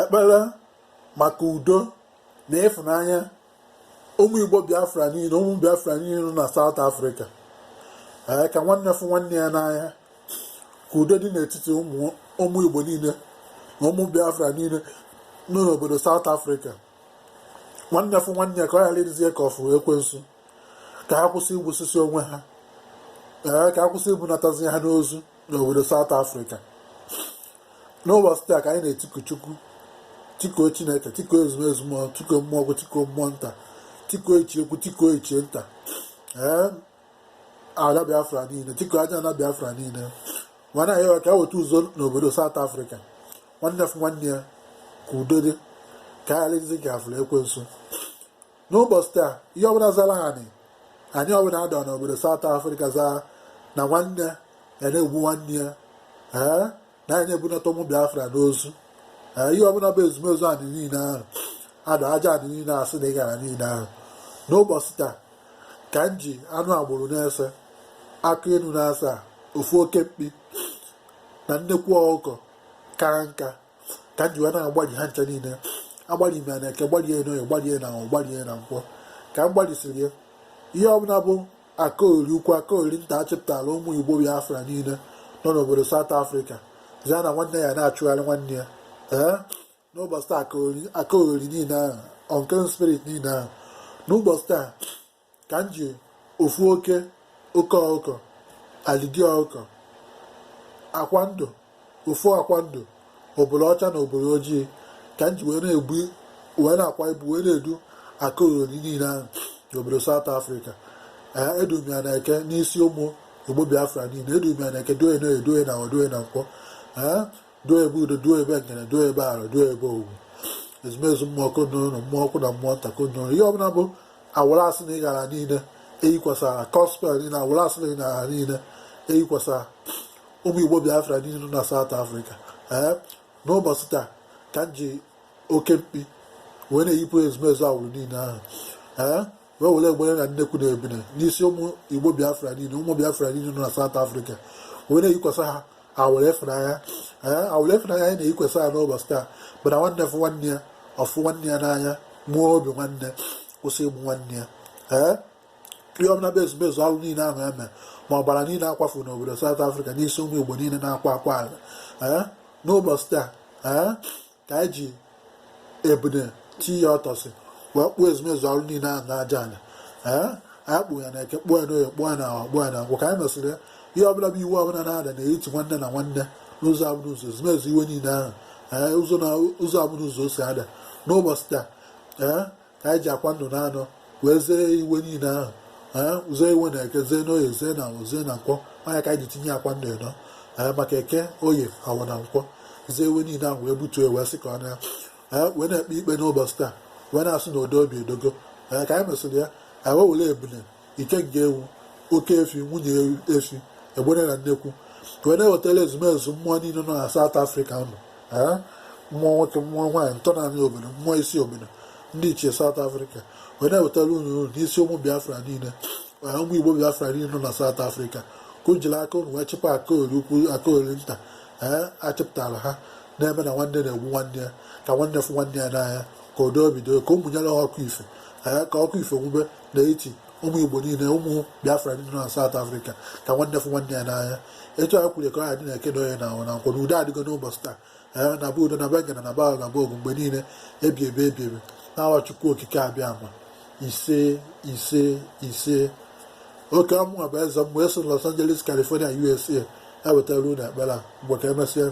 ekpere maka udo na ịfụnanya ụmụ Igbo Biafra niile, ụmụ Biafra niile nọ na South Africa. Ka nwanne fụ nwanne ya n'anya, ka udo dị n'etiti ụmụ Igbo niile na ụmụ Biafra niile nọ n'obodo South Africa. Nwanne fụ nwanne ya ka ọ ghara ịdịzie ka ọfụ ekwensu, ka ha kwụsị igbusisi onwe ha, ka ha kwụsị ibunatazi ha n'ozu n'obodo South Africa. N'ụbọchị taa ka anyị na-etiku Chukwu, tikuo Chineke, tikuo ezumezu mmụọ, tikuo mmụọ ọgwụ, tikuo mmụọ nta, tikuo ichie ekwu, tikuo ichie nta, ala Biafra niile, tikuo aja na Biafra niile. Nwana ya ka weta uzo n'obodo South Africa. Nwanne fụ nwanne ya ka udo dị, ka a ghara ka afụrụ ekwensu. N'ụbọchị taa, ihe ọbụla zara anyị ọbụla ada n'obodo South Africa zaa na nwanne ya na-egbu nwanne ya, na anyị na-ebunata ụmụ Biafra n'ozu. Ihe ọbụla bụ ezumezu adị niile ahụ, ada aja adị niile asị na ị gara niile ahụ. N'ụbọchị taa ka m ji anụ agbụrụ na-ese, akụ enu na-asa, ofu oke mkpi na nnekwu ọkụkọ kara nka, ka m ji wee na-agbalị ha ncha niile. Agbalị m ya na Eke, gbalie n'Oye, gbalie na Nkwọ, gbalie na Nkwọ, ka m gbalịsiri ya. Ihe ọbụla bụ akaori ukwu, akaori nta achịpụtara ụmụ Igbo Biafra niile nọ n'obodo South Africa, zia na nwanne ya na-achụgharị nwanne ya. N'ụbọchị taa akaori niile ahụ, unclean spirit niile ahụ, n'ụbọchị taa ka m ji ofu oke ọkụkọ, alidi ọkụkọ, akwa ndụ, ofu akwa ndụ, obolo ọcha na obolo ojii, ka m ji wee na-akwa ibu wee na-edu akaori niile ahụ n'obodo South Africa. Edum ya na Eke n'isi ụmụ Igbo Biafra niile, edum ya na Eke doye n'Oye, doye na Nkwọ, doye na Nkwọ, doye ebe udo, doye ebe ngene, doye ebe Arọ, doye ebe Owu, ezumezu mmụọ konụrụ, mmụọ ọkụ na mmụọ nta konụrụ. Ihe ọbụla bụ awụrụ asị na ị gara niile eyikwasara gospel niile, awụrụ asị na ị gara niile eyikwasara ụmụ Igbo Biafra niile nọ na South Africa. N'ụbọchị taa ka m ji oke mkpi wee na-eyipụ ezumezu awụrụ niile ahụ, wee were egbere na nnekwu na ebine n'isi ụmụ Igbo Biafra niile, ụmụ Biafra niile nọ na South Africa, wee na-eyikwasa ha awụrụ ịfụnanya. Awụrụ ịfụnanya anyị na-eyikwasa ha n'ụbọchị taa bụ na nwanne fụ nwanne ya, ọfụ nwanne ya n'anya, mụọ obi nwanne, kwụsị igbu nwanne ya. Ihe ọbụla bụ ezumezu alụ niile ahụ eme, ma ọbara niile akwafu n'obodo South Africa n'isi ụmụ Igbo niile na-akwa akwa ala. N'ụbọchị taa ka anyị ji ebune tii ya ọtọsị wee kpụọ ezumezu alụ niile ahụ n'aja ala. Anyị kpụ ya na Eke, kpụọ ya n'Oye, kpụọ ya na Nkwọ, kpụọ ya na Nkwọ. Ka anyị mesịrị ya, ihe ọbụla bụ iwu ọbụla na-ada na-eriti nwanne na nwanne n'ụzọ abụrụ ụzọ, ezumezu iwe niile ahụ, ụzọ abụrụ ụzọ o si ada. N'ụbọchị taa ka anyị ji akwa ndụ na anọ wee zee iwe niile ahụ, zee iwe na Eke, zee n'Oye, zee na Nkwọ, zee na Nkwọ. Onye ka anyị ji tinye akwa ndụ ịnọ maka Eke, Oye, Awọ na Nkwọ, zee iwe niile ahụ wee butuo wee sị ka ọ na wee na-ekpe ikpe n'ụbọchị taa, wee na-asụ na odo obi edogo. Ka anyị mesịrị ya, anyị wee were ebule, ike nke ewu, oke efi, nwunye efi, egbere na nnekwu, wee na-ewetara ezumezu mmụọ niile nọ na South Africa nọ, mmụọ nwoke, mmụọ nwaanyị, ntọnanị obodo, mmụọ isi obodo, ndị ichie South Africa, wee na-ewetara unu n'isi ụmụ Biafra niile, ụmụ Igbo Biafra niile nọ na South Africa, ka o jiri aka unu wee chịkwa akaori ukwu, akaori nta achịpụtara ha na-eme na nwanne na-egbu nwanne ya, ka nwanne fụ nwanne ya n'anya, ka udo bido, ka ụmụ nyere ha ọkụ ife, ka ọkụ ife nwube n'etiti ụmụ Igbo niile, ụmụ Biafra niile nọ na South Africa, ka nwanne fụ nwanne ya n'anya. Etu anyị kwuru ka ọ ya dị na Eke na Oye na Awọ na Nkwọ, na udo adịgo n'ụbọchị taa, na bụ udo na be ngana na ba na ba Ogu mgbe niile ebiebe n'aha Chukwu okike abịa ama. Ise ise ise. Oke ọmụnwa bụ eze mmụọ, eso Los Angeles, California, USA. Ewetara unu ekpere a mgbe ka emesịa.